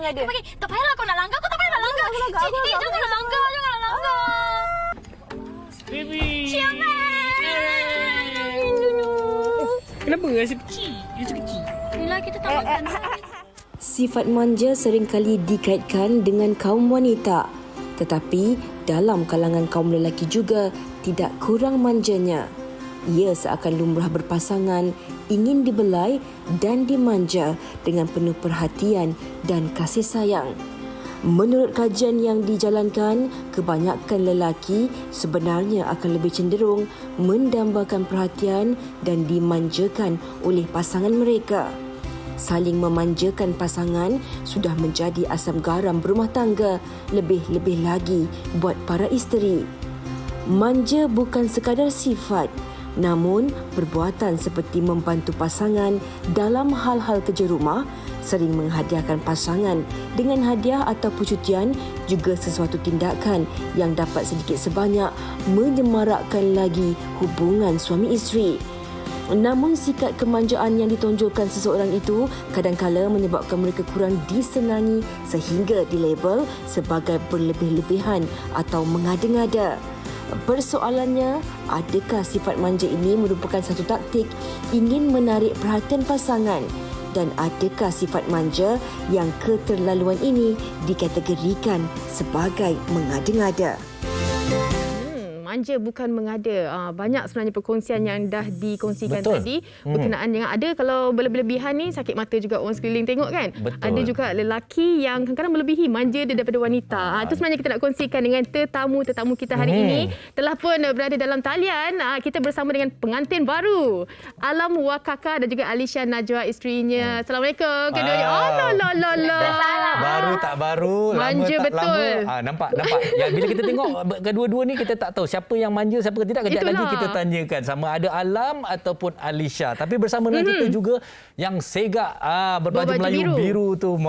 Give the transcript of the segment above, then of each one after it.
perangai dia. Tak payahlah kau nak langgar, kau tak payah nak langgar. Janganlah langgar, janganlah langgar. Baby. Siapa? Kenapa rasa kecil? Rasa kecil. Bila kita tak makan. Sifat manja seringkali dikaitkan dengan kaum wanita. Tetapi dalam kalangan kaum lelaki juga tidak kurang manjanya. Ia seakan lumrah berpasangan, ingin dibelai dan dimanja dengan penuh perhatian dan kasih sayang. Menurut kajian yang dijalankan, kebanyakan lelaki sebenarnya akan lebih cenderung mendambakan perhatian dan dimanjakan oleh pasangan mereka. Saling memanjakan pasangan sudah menjadi asam garam berumah tangga, lebih-lebih lagi buat para isteri. Manja bukan sekadar sifat, namun perbuatan seperti membantu pasangan dalam hal-hal kerja rumah, sering menghadiahkan pasangan dengan hadiah atau percutian juga sesuatu tindakan yang dapat sedikit sebanyak menyemarakkan lagi hubungan suami isteri. Namun sikap kemanjaan yang ditonjolkan seseorang itu kadang-kala menyebabkan mereka kurang disenangi sehingga dilabel sebagai berlebih-lebihan atau mengada-ngada. Persoalannya, adakah sifat manja ini merupakan satu taktik ingin menarik perhatian pasangan? Dan adakah sifat manja yang keterlaluan ini dikategorikan sebagai mengada-ngada? Manja bukan mengada. Banyak sebenarnya perkongsian yang dah dikongsikan tadi berkenaan dengan ada kalau berlebih-lebihan ni sakit mata juga orang sekeliling tengok kan. Betul. Ada juga lelaki yang kadang-kadang melebihi manja dia daripada wanita. Itu sebenarnya kita nak kongsikan dengan tetamu kita hari ini. Telah pun berada dalam talian. Kita bersama dengan pengantin baru Alam Wakaka dan juga Alisha Najwa isterinya. Assalamualaikum keduanya. Baru tak baru, manja lama tak betul. lama. Nampak. Ya, bila kita tengok kedua-dua ni kita tak tahu siapa yang manja, siapa tidak. Kejap lagi kita tanyakan sama ada Alam ataupun Alisha. Tapi bersama dengan kita juga yang segak berbaju Melayu biru tu,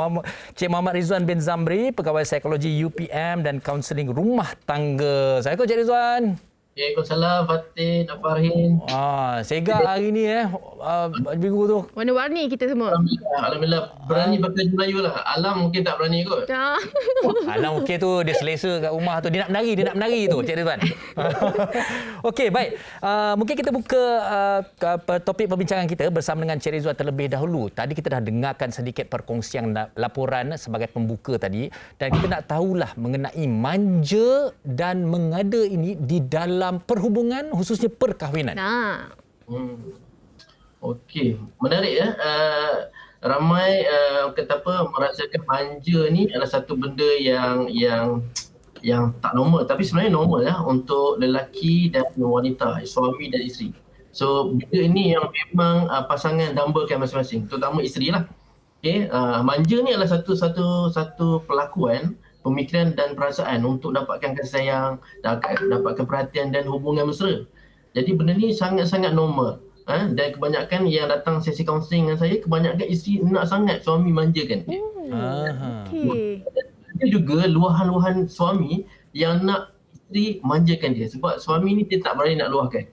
Cik Muhammad Rizwan bin Zamri, pegawai psikologi UPM dan kaunseling rumah tangga. Assalamualaikum Cik Rizwan. Waalaikumsalam Fatin, Farhin. Segak hari ni baju biru tu. Warna-warni kita semua. Alhamdulillah berani pakai Melayu lah. Alam mungkin tak berani kot. Alam okey tu, dia selesa kat rumah tu, dia nak menari tu Cik Rizwan. Okey, baik. Mungkin kita buka topik perbincangan kita bersama dengan Cik Rizwan terlebih dahulu. Tadi kita dah dengarkan sedikit perkongsian laporan sebagai pembuka tadi, dan kita nak tahulah mengenai manja dan mengada ini di dalam perhubungan, khususnya perkahwinan. Okey, menarik ya. Ramai merasakan manja ni adalah satu benda yang tak normal, tapi sebenarnya normal ya untuk lelaki dan wanita, suami dan isteri. So benda ini yang memang pasangan dambakan masing-masing, terutama isteri lah. Okey, manja ni adalah satu pelakuan, pemikiran dan perasaan untuk dapatkan kasih sayang, dapatkan perhatian dan hubungan mesra. Jadi benda ni sangat-sangat normal. Dan kebanyakan yang datang sesi kaunseling dengan saya, kebanyakan isteri nak sangat suami manjakan. Okey. Ada juga luahan-luahan suami yang nak isteri manjakan dia sebab suami ni dia tak berani nak luahkan.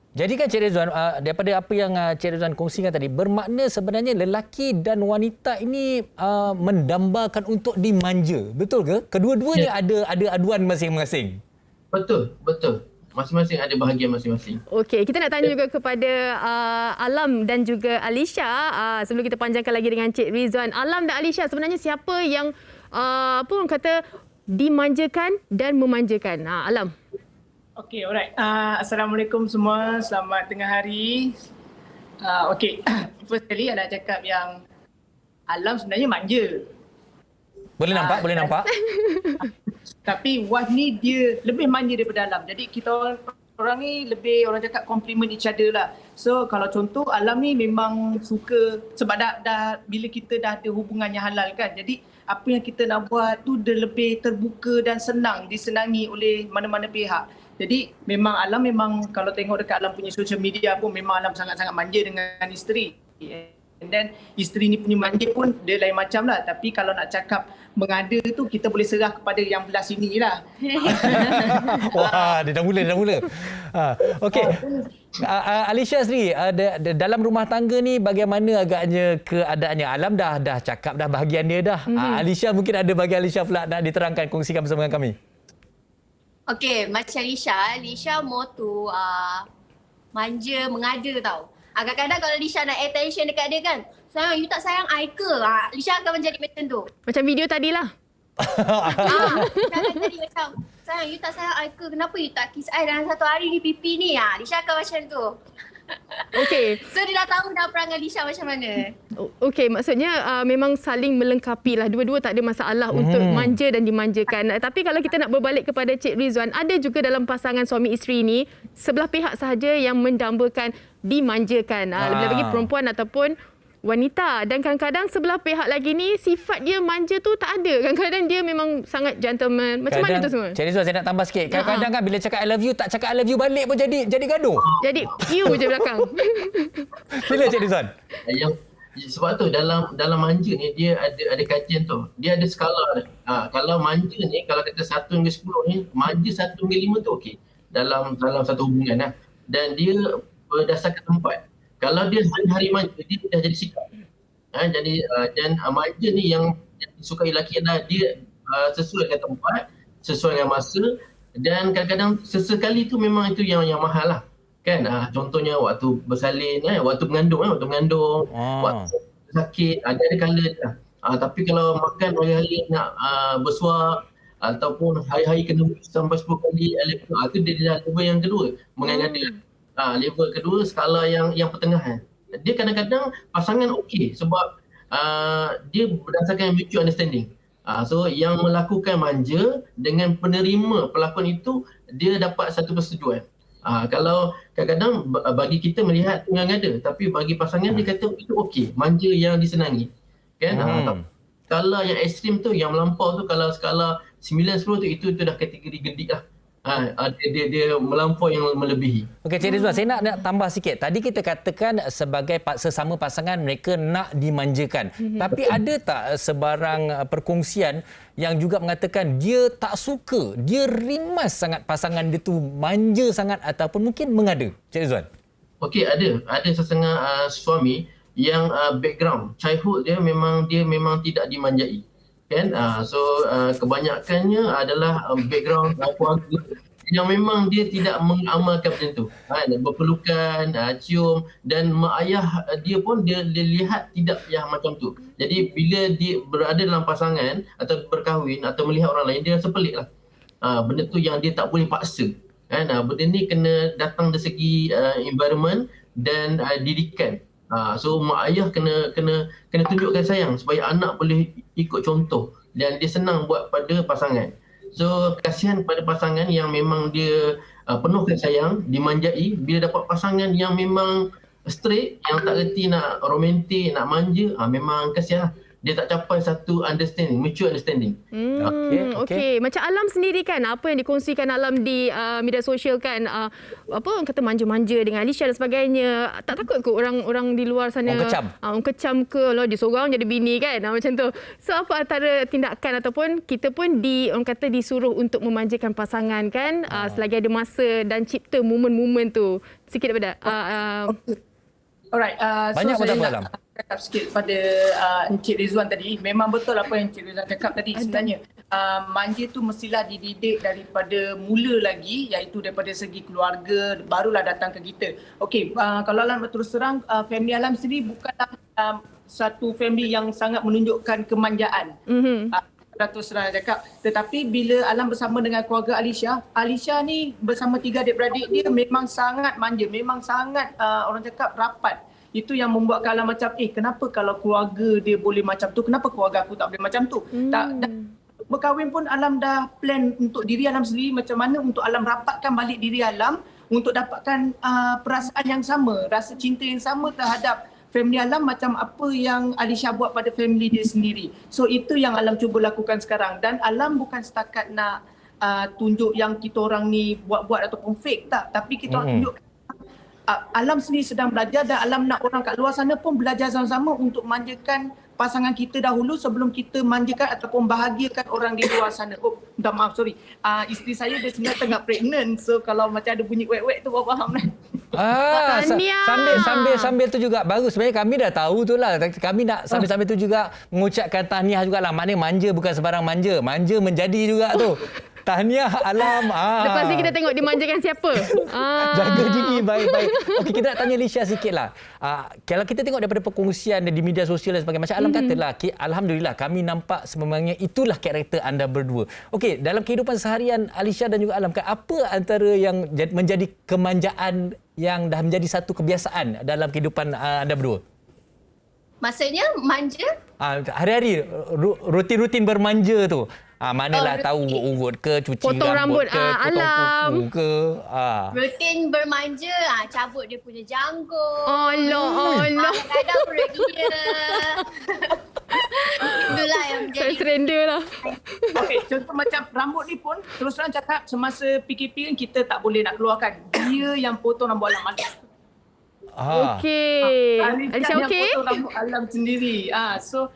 Jadi kan Cik Rizwan, daripada apa yang Cik Rizwan kongsikan tadi, bermakna sebenarnya lelaki dan wanita ini mendambakan untuk dimanja. Betul ke? Kedua-duanya ada aduan masing-masing. Betul. Masing-masing ada bahagian masing-masing. Okey, kita nak tanya juga kepada Alam dan juga Alisha. Sebelum kita panjangkan lagi dengan Cik Rizwan. Alam dan Alisha, sebenarnya siapa yang apa orang kata dimanjakan dan memanjakan? Alam. Okey, alright. Assalamualaikum semua. Selamat tengah hari. Okey, first kali nak cakap yang Alam sebenarnya manja. Boleh nampak? Tapi Wah ni dia lebih manja daripada Alam. Jadi kita orang ni lebih, orang cakap compliment each other lah. So kalau contoh Alam ni memang suka sebab dah bila kita dah ada hubungan yang halal kan. Jadi apa yang kita nak buat tu dia lebih terbuka dan senang disenangi oleh mana-mana pihak. Jadi memang Alam kalau tengok dekat Alam punya social media pun memang Alam sangat-sangat manja dengan isteri. And then isteri ni punya manja pun dia lain macam lah. Tapi kalau nak cakap mengada tu kita boleh serah kepada yang belah sini lah. Wah, dia dah mula. Okey. Alisha sendiri, dalam rumah tangga ni bagaimana agaknya keadaannya? Alam dah cakap dah bahagian dia dah. Alisha, mungkin ada bahagian Alisha pula nak diterangkan, kongsikan bersama dengan kami. Okey, macam Lisha more to manja, mengada tau. Kadang-kadang kalau Lisha nak attention dekat dia kan, sayang, you tak sayang I ke? Lisha akan menjadi macam tu. Macam video tadilah. Kadang tadi macam, sayang, you tak sayang I ke? Kenapa you tak kiss I dalam satu hari ni pipi ni? Lisha akan macam tu. Okey. So dia dah tahu dah perangai Lisha macam mana. Okey, maksudnya memang saling melengkapi lah. Dua-dua tak ada masalah untuk manja dan dimanjakan. Tapi kalau kita nak berbalik kepada Cik Rizwan, ada juga dalam pasangan suami isteri ni sebelah pihak sahaja yang mendambakan dimanjakan. Lebih-lebih perempuan ataupun wanita. Dan kadang-kadang sebelah pihak lagi ni sifat dia manja tu tak ada. Kadang-kadang dia memang sangat gentleman. Macam mana tu semua? Cik Rizwan, saya nak tambah sikit. Kadang-kadang kan bila cakap I love you, tak cakap I love you balik pun jadi gaduh. Jadi you je belakang. Sila Cik Rizwan. Sebab tu dalam manja ni dia ada kajian tu. Dia ada skala. Kalau manja ni, kalau kata 1 hingga 10 ni, manja 1 hingga 5 tu okey. Dalam satu hubungan lah. Dan dia berdasarkan tempat. Kalau dia hari-hari manja, dia dah jadi sikap. Dan manja ni yang disukai lelaki adalah dia sesuai dengan tempat, sesuai dengan masa, dan kadang-kadang sesekali tu memang itu yang mahal lah. Kan? Contohnya waktu bersalin, waktu mengandung, waktu sakit, ada kala lah. Tapi kalau makan hari-hari nak bersuap, ataupun hari-hari kena sampai 10 kali, itu dia dah level yang kedua, mengada. Level kedua, skala yang pertengahan. Dia kadang-kadang pasangan okey sebab dia berdasarkan mutual understanding. So yang melakukan manja dengan penerima pelakon itu, dia dapat satu persetujuan. Kalau kadang-kadang bagi kita melihat mengada, tapi bagi pasangan dia kata itu okey, manja yang disenangi. Kan? Skala yang ekstrim tu, yang melampau tu, kalau skala 9-10 tu, itu dah kategori gedik lah. Dia melampau yang melebihi. Okey, Cik Rizwan, saya nak tambah sikit. Tadi kita katakan sebagai sesama pasangan mereka nak dimanjakan. Tapi ada tak sebarang perkongsian yang juga mengatakan dia tak suka, dia rimas sangat pasangan dia tu manja sangat ataupun mungkin mengada? Cik Rizwan. Okey, ada sesengah suami yang background childhood dia memang tidak dimanjai. Kan? So kebanyakannya adalah background keluarga yang memang dia tidak mengamalkan macam tu. Berpelukan, cium, dan mak ayah dia pun dia lihat tidak yang macam tu. Jadi bila dia berada dalam pasangan atau berkahwin atau melihat orang lain, dia rasa pelik lah. Benda tu yang dia tak boleh paksa. Benda ni kena datang dari segi environment dan didikan. So mak ayah kena tunjukkan sayang supaya anak boleh ikut contoh dan dia senang buat pada pasangan. So kasihan pada pasangan yang memang dia penuhkan sayang, dimanjai. Bila dapat pasangan yang memang straight, yang tak reti nak romantik, nak manja, memang kasihan lah. Dia tak capai satu understanding, mutual understanding. Okey. Macam Alam sendiri kan, apa yang dikongsikan Alam di media sosial kan, apa orang kata manja-manja dengan Alisha dan sebagainya. Tak takut ke orang di luar sana orang kecam ke, lah dia seorang jadi bini kan, macam tu. So apa antara tindakan ataupun kita pun orang kata disuruh untuk memanjakan pasangan kan, selagi ada masa dan cipta momen-momen tu. Sikit daripada Alright, banyak so saya Alam. cakap sikit pada Encik Rizwan tadi. Memang betul apa yang Encik Rizwan cakap tadi sebenarnya. Manja tu mestilah dididik daripada mula lagi, iaitu daripada segi keluarga, barulah datang ke kita. Okey, kalau Alam berterus terang, family Alam sendiri bukanlah satu family yang sangat menunjukkan kemanjaan. Datuk Serah cakap. Tetapi bila Alam bersama dengan keluarga Alisha ni bersama 3 adik-beradik dia memang sangat manja, memang sangat orang cakap rapat. Itu yang membuat Alam macam, kenapa kalau keluarga dia boleh macam tu, kenapa keluarga aku tak boleh macam tu? Berkahwin pun Alam dah plan untuk diri Alam sendiri macam mana untuk Alam rapatkan balik diri Alam untuk dapatkan perasaan yang sama, rasa cinta yang sama terhadap family Alam macam apa yang Alisha buat pada family dia sendiri. So itu yang Alam cuba lakukan sekarang. Dan Alam bukan setakat nak tunjuk yang kita orang ni buat-buat ataupun fake, tak. Tapi kita orang tunjuk Alam sendiri sedang belajar dan Alam nak orang kat luar sana pun belajar sama-sama untuk manjakan pasangan kita dahulu sebelum kita manjakan ataupun bahagiakan orang di luar sana. Oh, minta maaf, sorry. Isteri saya dia sebenarnya tengah pregnant. So kalau macam ada bunyi wek-wek tu, bawa faham kan? Sambil tu juga bagus. Sebenarnya kami dah tahu tu lah. Kami nak sambil tu juga mengucapkan tahniah jugalah. Maknanya manja bukan sebarang manja. Manja menjadi juga tu. Tahniah Alam. Lepas ni kita tengok dimanjakan siapa. Jaga diri baik-baik. Okey, kita nak tanya Lisha sikitlah. Kalau kita tengok daripada perkongsian di media sosial dan sebagainya, macam Alam katalah, alhamdulillah kami nampak sebenarnya itulah karakter anda berdua. Okey, dalam kehidupan seharian Alisha dan juga Alam, apa antara yang menjadi kemanjaan yang dah menjadi satu kebiasaan dalam kehidupan anda berdua? Maksudnya manja? Hari-hari rutin-rutin bermanja tu. Manalah tahu urut ke, cuci potong rambut ke, potong kuku ke. Rutin bermanja, cabut dia punya janggut. Allah. Kadang-kadang perut dia. Itulah yang Saya menjadi. surrender lah. Okey, contoh macam rambut ni pun terus terang cakap semasa PKP kita tak boleh nak keluarkan. Dia yang potong rambut Alam malas. Okey. Alisha Yang okey? potong rambut Alam sendiri. So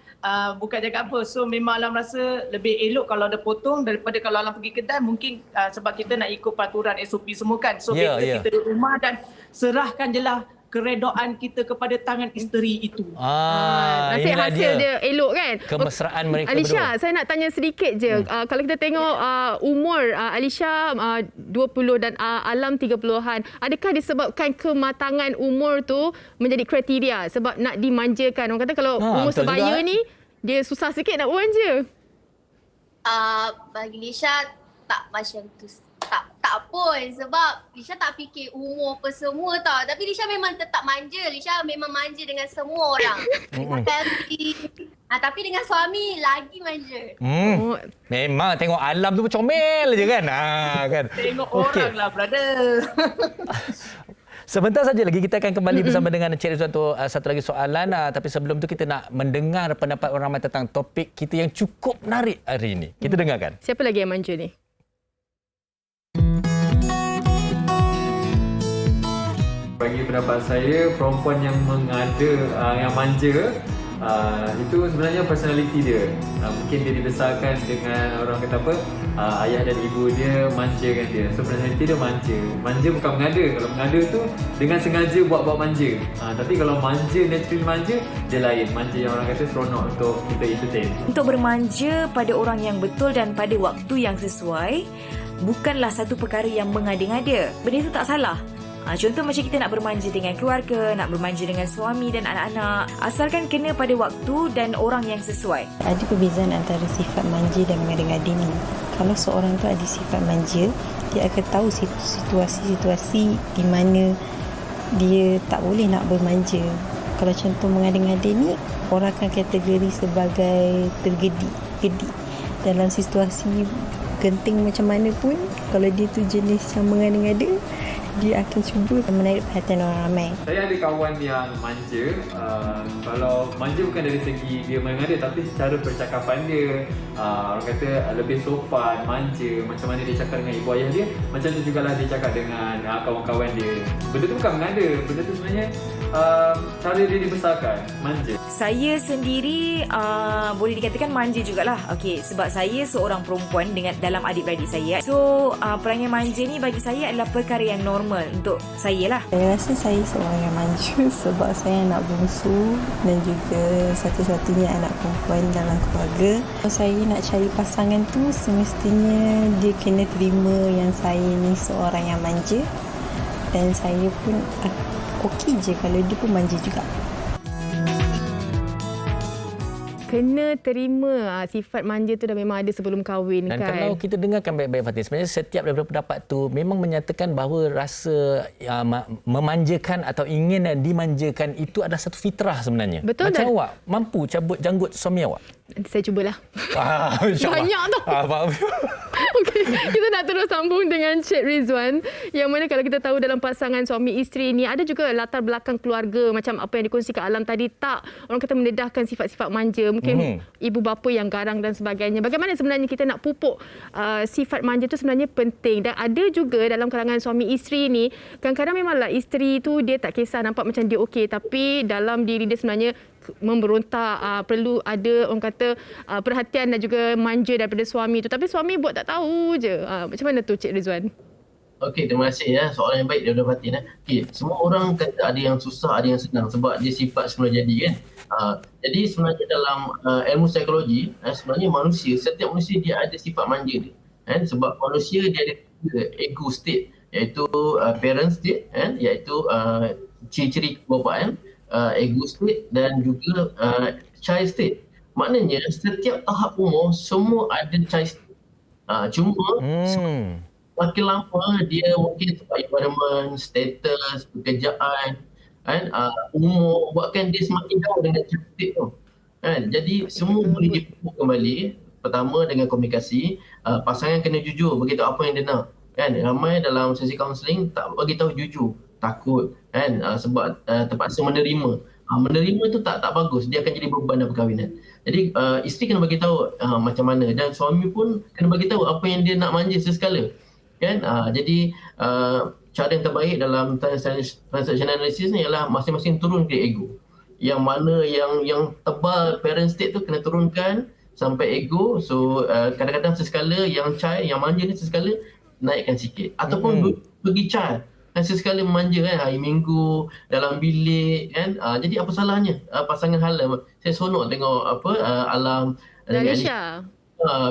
bukan cakap apa. So memang Alam rasa lebih elok kalau ada potong daripada kalau Alam pergi kedai, mungkin sebab kita nak ikut peraturan SOP semua kan. So kita di rumah dan serahkan je lah keredoan kita kepada tangan isteri itu. Nasib hasil dia elok kan? Kemesraan mereka Alisha, berdua. saya nak tanya sedikit je. Kalau kita tengok umur Alisha 20 dan Alam 30-an, adakah disebabkan kematangan umur tu menjadi kriteria sebab nak dimanjakan? Orang kata kalau umur sebaya ni, dia susah sikit nak manja. Bagi Lisha tak macam tu. Tak pun sebab Lisha tak fikir umur apa semua tau. Tapi Lisha memang tetap manja. Lisha memang manja dengan semua orang. Tapi dengan suami lagi manja. Memang tengok Alam tu comel je kan. Kan. Tengok orang lah, brother. Sebentar saja lagi kita akan kembali bersama dengan Encik Rizwan untuk satu lagi soalan. Tapi sebelum tu kita nak mendengar pendapat orang ramai tentang topik kita yang cukup menarik hari ini. Kita dengarkan. Siapa lagi yang manja ni? Bagi pendapat saya, perempuan yang mengada, yang manja, itu sebenarnya personality dia. Mungkin dia dibesarkan dengan orang kata apa, ayah dan ibu dia manjakan dia. So personality dia manja. Manja bukan mengada. Kalau mengada tu dengan sengaja buat manja. Tapi kalau manja, naturally manja, dia lain. Manja yang orang kata seronok untuk kita entertain. Untuk bermanja pada orang yang betul dan pada waktu yang sesuai bukanlah satu perkara yang mengada-ngada. Benda itu tak salah. Contoh macam kita nak bermanja dengan keluarga, nak bermanja dengan suami dan anak-anak. Asalkan kena pada waktu dan orang yang sesuai. Ada perbezaan antara sifat manja dan mengada-ngada ni. Kalau seorang tu ada sifat manja, dia akan tahu situasi-situasi di mana dia tak boleh nak bermanja. Kalau contoh mengada-ngada ni, orang akan kategori sebagai tergedi. Dalam situasi genting macam mana pun, kalau dia tu jenis yang mengada-ngada, dia akan cuba menarik perhatian orang ramai. Saya ada kawan yang manja. Kalau manja bukan dari segi dia mengada, tapi secara percakapan dia, orang kata lebih sopan, manja. Macam mana dia cakap dengan ibu ayah dia, macam tu jugalah dia cakap dengan kawan-kawan dia. Benda tu bukan mengada. Benda tu sebenarnya cara dia dibesarkan, manja. Saya sendiri boleh dikatakan manja jugalah. Okey, sebab saya seorang perempuan dengan dalam adik-beradik saya. So, perangai manja ni bagi saya adalah perkara yang normal untuk saya lah. Saya rasa saya seorang yang manja sebab saya anak bungsu dan juga satu-satunya anak perempuan dalam keluarga. Saya nak cari pasangan tu semestinya dia kena terima yang saya ni seorang yang manja, dan saya pun okey je kalau dia pun manja juga. Kena terima sifat manja tu dah memang ada sebelum kahwin dan kan. kalau kita dengarkan baik-baik Fatin, sebenarnya setiap daripada pendapat tu memang menyatakan bahawa rasa memanjakan atau ingin dimanjakan itu adalah satu fitrah sebenarnya. Betul. Macam awak mampu cabut janggut suami awak? Nanti saya cubalah. InsyaAllah. Banyak tu. Faham. Okey, kita nak terus sambung dengan Cik Rizwan. Yang mana kalau kita tahu dalam pasangan suami isteri ni ada juga latar belakang keluarga macam apa yang dikongsikan Alam tadi, tak orang kata mendedahkan sifat-sifat manja. Mungkin ibu bapa yang garang dan sebagainya. Bagaimana sebenarnya kita nak pupuk sifat manja tu sebenarnya penting. Dan ada juga dalam kalangan suami isteri ni, kadang-kadang memanglah isteri tu dia tak kisah nampak macam dia okey, tapi dalam diri dia sebenarnya memberontak, perlu ada orang kata perhatian dan juga manja daripada suami tu, tapi suami buat tak tahu je. Macam mana tu Cik Rizwan? Okey, terima kasih ya. Soalan yang baik daripada Fatin. Okey, semua orang kata ada yang susah, ada yang senang sebab dia sifat semula jadi kan. Jadi sebenarnya dalam ilmu psikologi, sebenarnya manusia, setiap manusia dia ada sifat manja dia. Sebab manusia dia ada ego state, iaitu parent state, iaitu ciri-ciri bapa, ego state dan juga child state. Maknanya setiap tahap umur semua ada child state. Cuma makin lama dia mungkin sebab environment, status, pekerjaan, umur buatkan dia semakin jauh dengan child state tu. Jadi semua boleh dipupuk kembali. Pertama dengan komunikasi, pasangan kena jujur beritahu apa yang dia nak. Ramai dalam sesi kaunseling tak bagi tahu jujur, takut sebab terpaksa menerima. Menerima tu tak bagus, dia akan jadi beban dalam perkahwinan. Jadi isteri kena bagi tahu macam mana dan suami pun kena bagi tahu apa yang dia nak manja sesekala. Jadi cara yang terbaik dalam transaction analysis ni ialah masing-masing turun ke ego. Yang mana yang tebal parent state tu kena turunkan sampai ego. So kadang-kadang sesekala yang child, yang manja ni sesekala naikkan sikit. Ataupun pergi child sesekala manja hari Minggu dalam bilik jadi apa salahnya pasangan halal. Saya seronok tengok Alam dan Alisha.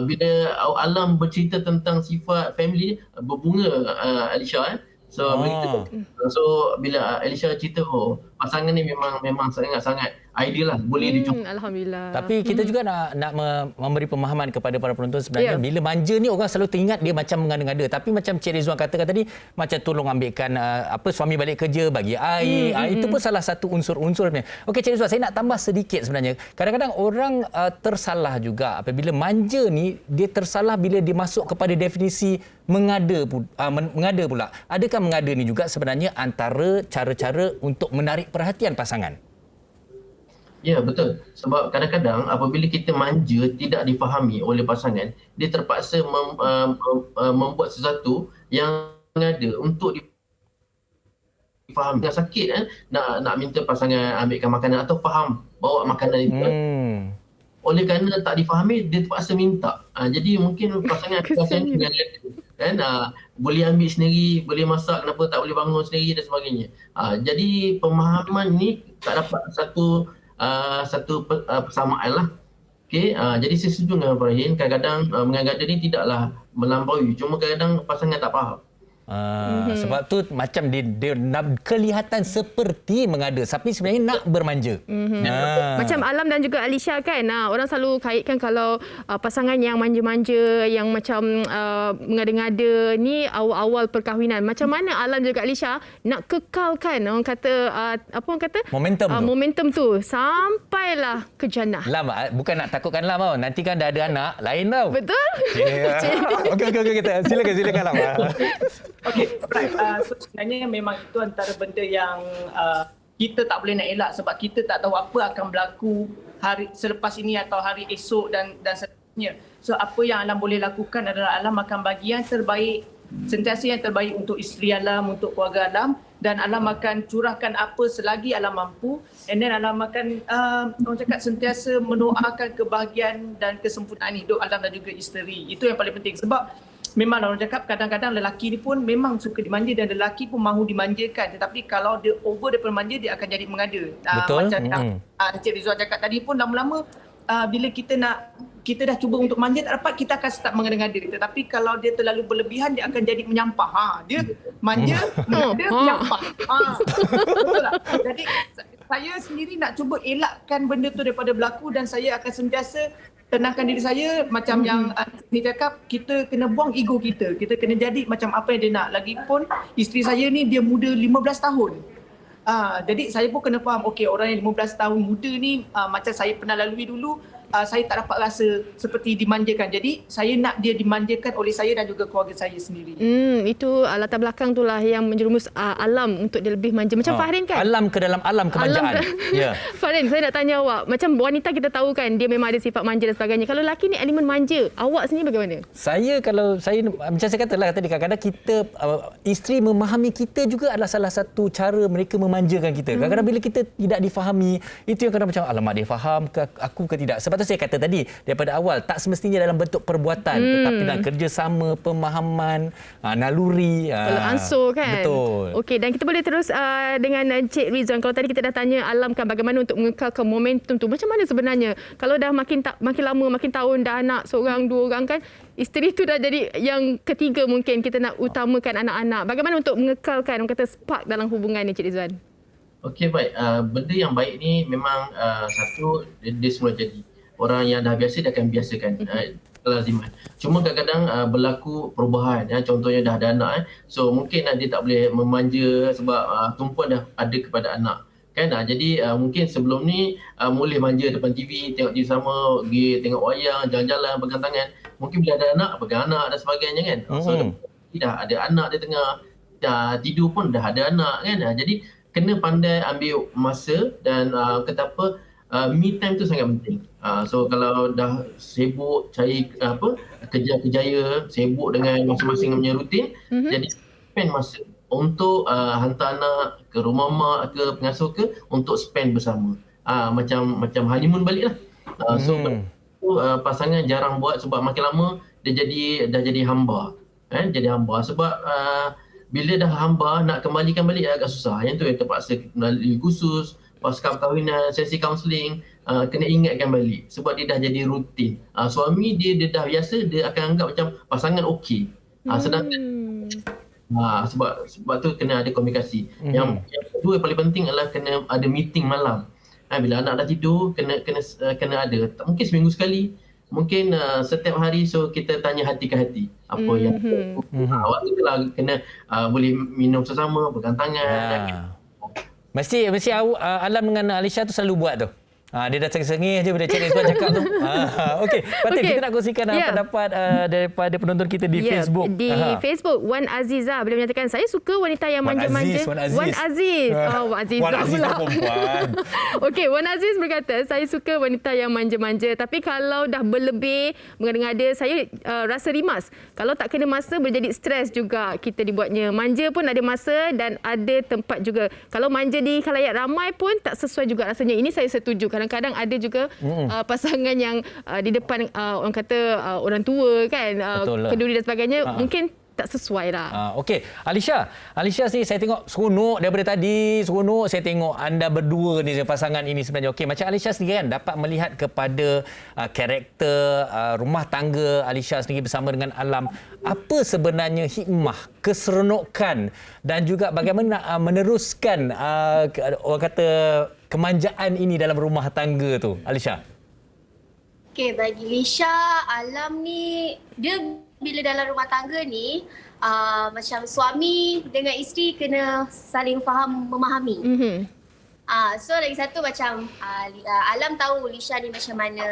Bila Alam bercerita tentang sifat family berbunga Alisha bila Alisha cerita pasangan ni memang sangat-sangat ideal lah, boleh dicontoh. Alhamdulillah. Tapi kita juga nak memberi pemahaman kepada para penonton sebenarnya bila manja ni orang selalu teringat dia macam mengada-ngada, tapi macam Cik Rizwan katakan tadi macam tolong ambilkan suami balik kerja, bagi air, itu pun salah satu unsur-unsur sebenarnya. Okey Cik Rizwan, saya nak tambah sedikit sebenarnya. Kadang-kadang orang tersalah juga apabila manja ni dia tersalah bila dia masuk kepada definisi mengada pula. Adakah mengada ni juga sebenarnya antara cara-cara untuk menarik perhatian pasangan? Ya, betul. Sebab kadang-kadang apabila kita manja tidak difahami oleh pasangan, dia terpaksa membuat sesuatu yang ada untuk difahami. Dengan sakit nak minta pasangan ambilkan makanan atau faham bawa makanan itu. Oleh kerana tak difahami, dia terpaksa minta. Jadi mungkin pasangan boleh ambil sendiri, boleh masak, kenapa tak boleh bangun sendiri dan sebagainya. Jadi pemahaman ni tak dapat satu persamaan lah. Jadi saya setuju dengan Farahin, kadang-kadang mengada ni tidaklah melampaui, cuma kadang-kadang pasangan tak faham. Sebab tu macam dia nak kelihatan seperti mengada tapi sebenarnya nak bermanja. Macam Alam dan juga Alisha kan, orang selalu kaitkan kalau pasangan yang manja-manja, yang macam mengada-ngada ni awal-awal perkahwinan. Macam mana Alam juga Alisha nak kekalkan orang kata momentum tu sampailah ke jannah. Lam, bukan nak takutkan Lam tau. Nanti kan dah ada anak lain tau. Betul? Okey kita silakan Lam. Okey, right. So sebenarnya memang itu antara benda yang kita tak boleh nak elak sebab kita tak tahu apa akan berlaku hari selepas ini atau hari esok dan seterusnya. So apa yang Alam boleh lakukan adalah Alam akan bagi yang terbaik, sentiasa yang terbaik untuk isteri Alam, untuk keluarga Alam, dan Alam akan curahkan apa selagi Alam mampu, and then Alam akan orang cakap sentiasa mendoakan kebahagiaan dan kesempurnaan hidup Alam dan juga isteri. Itu yang paling penting sebab memang orang cakap kadang-kadang lelaki ni pun memang suka dimanja dan lelaki pun mahu dimanjakan, tetapi kalau dia over daripada manja dia akan jadi mengada. Betul. Macam Encik Rizwan cakap tadi pun lama-lama bila kita dah cuba untuk manja tak dapat, kita akan start mengada-ngada. Tetapi kalau dia terlalu berlebihan dia akan jadi menyampah. Dia manja, mengada, menyampah. Betul tak? Jadi saya sendiri nak cuba elakkan benda tu daripada berlaku dan saya akan sentiasa tenangkan diri saya macam yang ni cakap, kita kena buang ego kita. Kita kena jadi macam apa yang dia nak. Lagipun isteri saya ni dia muda 15 tahun. Jadi saya pun kena faham, okey orang yang 15 tahun muda ni macam saya pernah lalui dulu, saya tak dapat rasa seperti dimanjakan. Jadi saya nak dia dimanjakan oleh saya dan juga keluarga saya sendiri. Itu latar belakang itulah yang menjerumus Alam untuk dia lebih manja. Macam Fahrin kan? Alam ke dalam alam kemanjaan. Ya. Fahrin, saya nak tanya awak. Macam wanita kita tahu kan dia memang ada sifat manja dan sebagainya. Kalau lelaki ni elemen manja, awak sendiri bagaimana? Kalau saya macam saya katalah tadi, kadang-kadang kita isteri memahami kita juga adalah salah satu cara mereka memanjakan kita. Kadang-kadang bila kita tidak difahami, itu yang kadang macam alamak dia faham ke aku ke tidak. Sebab tu saya kata tadi daripada awal, tak semestinya dalam bentuk perbuatan tetapi dalam kerjasama, pemahaman, naluri, ansur kan. Betul. Okey, dan kita boleh terus dengan Encik Rizwan. Kalau tadi kita dah tanya Alam kan bagaimana untuk mengekalkan momentum tu. Macam mana sebenarnya kalau dah makin lama makin tahun dah anak seorang dua orang kan, isteri tu dah jadi yang ketiga, mungkin kita nak utamakan anak-anak. Bagaimana untuk mengekalkan orang kata spark dalam hubungan ni, Encik Rizwan? Okey, baik. Benda yang baik ni memang satu, dia semula jadi. Orang yang dah biasa, dia akan biasakan. Kelaziman. Cuma kadang-kadang berlaku perubahan. Contohnya dah ada anak. So mungkin dia tak boleh memanja sebab tumpuan dah ada kepada anak. Kan? Jadi mungkin sebelum ni boleh manja depan TV, tengok TV sama, pergi tengok wayang, jalan-jalan, pegang tangan. Mungkin bila ada anak, pegang anak dan sebagainya kan. So dah ada anak dia tengah dah tidur pun dah ada anak kan. Jadi kena pandai ambil masa dan kata apa, me time tu sangat penting. So kalau dah sibuk cari kerja-kerjaya, sibuk dengan masing-masing punya rutin, jadi spend masa untuk hantar anak ke rumah mak ke pengasuh ke, untuk spend bersama. Macam honeymoon balik lah. So pasangan jarang buat sebab makin lama dia dah jadi hamba. Jadi hamba sebab bila dah hamba nak kembalikan balik agak susah. Yang tu yang terpaksa melalui kursus, pasca perkahwinan, sesi kaunseling, kena ingatkan balik sebab dia dah jadi rutin. Suami dia dah biasa, dia akan anggap macam pasangan okey. Sedangkan sebab tu kena ada komunikasi. Yang kedua paling penting adalah kena ada meeting malam. Bila anak dah tidur, kena ada. Mungkin seminggu sekali, mungkin setiap hari, so kita tanya hati ke hati apa yang waktu tu lah kena boleh minum sesama, pegang tangan. Mesti Alam dengan Alisha tu selalu buat tu. Dia dah sengih je bila Cik Rizwan cakap tu. Okey, Fatin, kita nak kongsikan pendapat daripada penonton kita di Facebook. Di Facebook, Wan Aziza beliau menyatakan, saya suka wanita yang manja-manja. Wan Aziz. Wan Aziza pula. Okey, Wan Aziz berkata, saya suka wanita yang manja-manja, tapi kalau dah berlebih mengada-ngada, saya rasa rimas. Kalau tak kena masa boleh jadi stres juga kita dibuatnya. Manja pun ada masa dan ada tempat juga. Kalau manja di khalayak ramai pun tak sesuai juga rasanya. Ini saya setuju. Kadang-kadang ada juga pasangan yang di depan orang kata orang tua kan, kenduri dan sebagainya, mungkin tak sesuai lah. Okey, Alisha ni saya tengok seronok daripada tadi, seronok saya tengok anda berdua ni, pasangan ini sebenarnya. Okey, macam Alisha sendiri kan dapat melihat kepada karakter rumah tangga Alisha sendiri bersama dengan Alam. Apa sebenarnya hikmah, keseronokan dan juga bagaimana meneruskan orang kata kemanjaan ini dalam rumah tangga tu, Alisha? Okey, bagi Lisha, Alam ni, dia bila dalam rumah tangga ni, macam suami dengan isteri kena saling faham, memahami. So lagi satu macam Alam tahu Lisha ni macam mana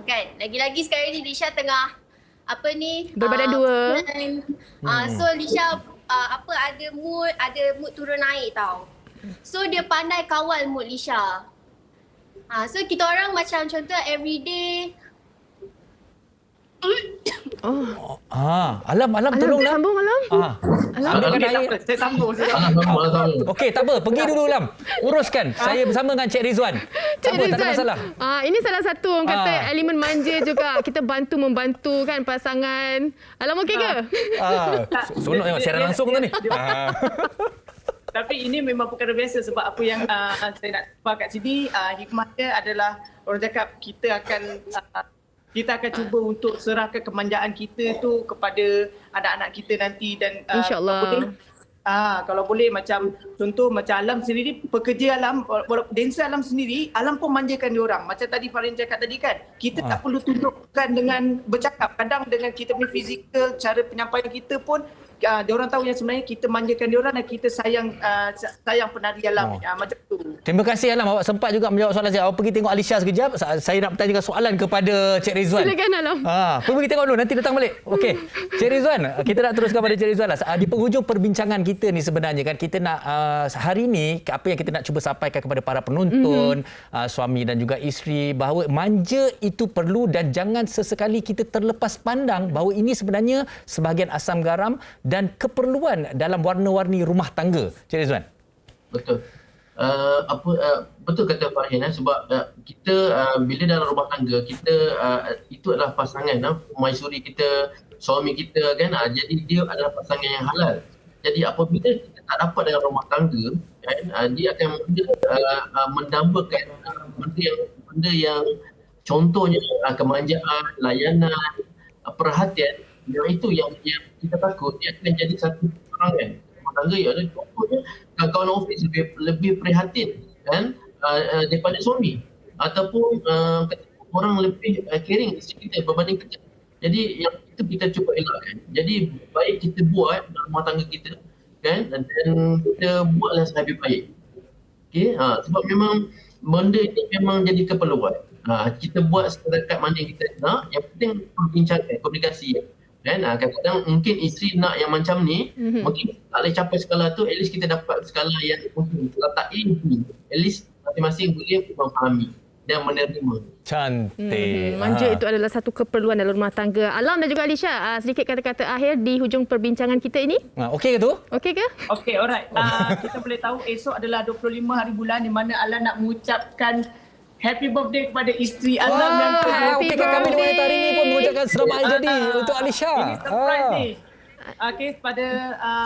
kan. Lagi-lagi sekarang ni Lisha tengah berbadan dua. So Lisha ada mood turun naik tau. So dia pandai kawal mood Lisha. So kita orang macam contoh everyday. Alam tolonglah. Sambung Alam. Saya sambung. Okey, tak apa. Pergi dulu Alam. Uruskan. Saya bersama dengan Cik Rizwan. Tak ada masalah. Ini salah satu orang kata elemen manja juga. Kita membantu kan pasangan. Alam okey ke? Sonok tengok siaran langsung tu ni. Tapi ini memang perkara biasa sebab apa yang saya nak sebut kat sini, hikmahnya adalah orang cakap kita akan cuba untuk serahkan kemanjaan kita tu kepada anak-anak kita nanti dan InsyaAllah. Kalau boleh macam contoh macam Alam sendiri, pekerja Alam, dancer Alam sendiri, Alam pun manjakan diorang. Macam tadi Farin cakap tadi kan, kita tak perlu tunjukkan dengan bercakap. Kadang dengan kita punya fizikal, cara penyampaian kita pun diorang tahu yang sebenarnya kita manjakan diorang dan kita sayang penari Alam. Macam tu. Terima kasih Alam, awak sempat juga menjawab soalan saya. Awak pergi tengok Alisha sekejap. Saya nak bertanyakan soalan kepada Cik Rizwan. Silakan Alam. Pergi tengok dulu, nanti datang balik. Okey. Cik Rizwan, kita nak teruskan pada Cik Rizwan lah. Di penghujung perbincangan kita ni sebenarnya kan, kita nak hari ni apa yang kita nak cuba sampaikan kepada para penonton, suami dan juga isteri, bahawa manja itu perlu dan jangan sesekali kita terlepas pandang bahawa ini sebenarnya sebahagian asam garam dan keperluan dalam warna-warni rumah tangga. Cik Rizwan. Betul. Betul kata Pak Hin, sebab kita bila dalam rumah tangga kita itu adalah pasangan permaisuri kita, suami kita kan, jadi dia adalah pasangan yang halal. Jadi apabila kita tak dapat dalam rumah tangga kan, dia akan mendambakan benda yang contohnya kemanjaan, layanan, perhatian, yang itu yang kita takut dia akan jadi satu perangan rumah tangga yang ada. Contohnya kawan ofis lebih prihatin kan daripada suami, ataupun orang lebih caring isteri kita berbanding kita. Jadi yang itu kita cuba elakkan. Jadi baik kita buat dalam rumah tangga kita kan, dan kita buatlah sehabis baik. Okey, sebab memang benda ini memang jadi keperluan. Kita buat sedekat mana yang kita nak, yang penting perbincangan, komunikasi kan. Kadang-kadang mungkin isteri nak yang macam ni, mungkin tak boleh capai skala tu, at least kita dapat skala yang mungkin letak ini, at least masing-masing boleh memahami dan menerima. Cantik. Manja itu adalah satu keperluan dalam rumah tangga. Alam dan juga Alisha, sedikit kata-kata akhir di hujung perbincangan kita ini. Okey ke tu? Okey ke? Okey, alright. Kita boleh tahu esok adalah 25 hari bulan di mana Alam nak mengucapkan happy birthday kepada isteri Alam yang Okey, kami di wanita hari ini pun mengucapkan selamat hari jadi untuk Alisha. Ini surprise ni. Okey, kepada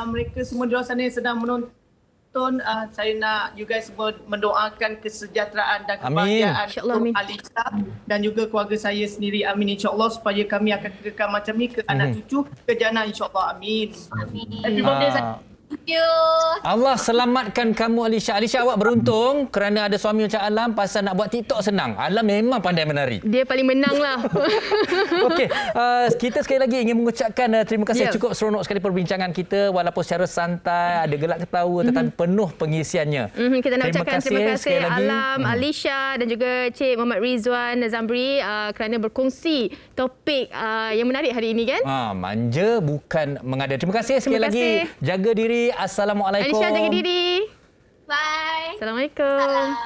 mereka semua di luar sana yang sedang menonton, saya nak you guys semua mendoakan kesejahteraan dan kebahagiaan untuk Alisha dan juga keluarga saya sendiri. Amin, insyaAllah, supaya kami akan kekal macam ni ke anak cucu, ke jannah, insyaAllah. Amin. Happy birthday saya. Thank you. Allah selamatkan kamu Alisha. Alisha, awak beruntung kerana ada suami macam Alam. Pasal nak buat TikTok senang. Alam memang pandai menari. Dia paling menang lah. Okey, kita sekali lagi ingin mengucapkan terima kasih. Cukup seronok sekali perbincangan kita, walaupun secara santai, ada gelak ketawa tetapi penuh pengisiannya. Kita nak ucapkan terima kasih Alam, Alisha dan juga Cik Muhammad Rizwan Zamri kerana berkongsi topik yang menarik hari ini kan. Manja bukan mengada. Terima kasih sekali lagi. Jaga diri. Assalamualaikum. Alisha, jaga diri. Bye. Assalamualaikum.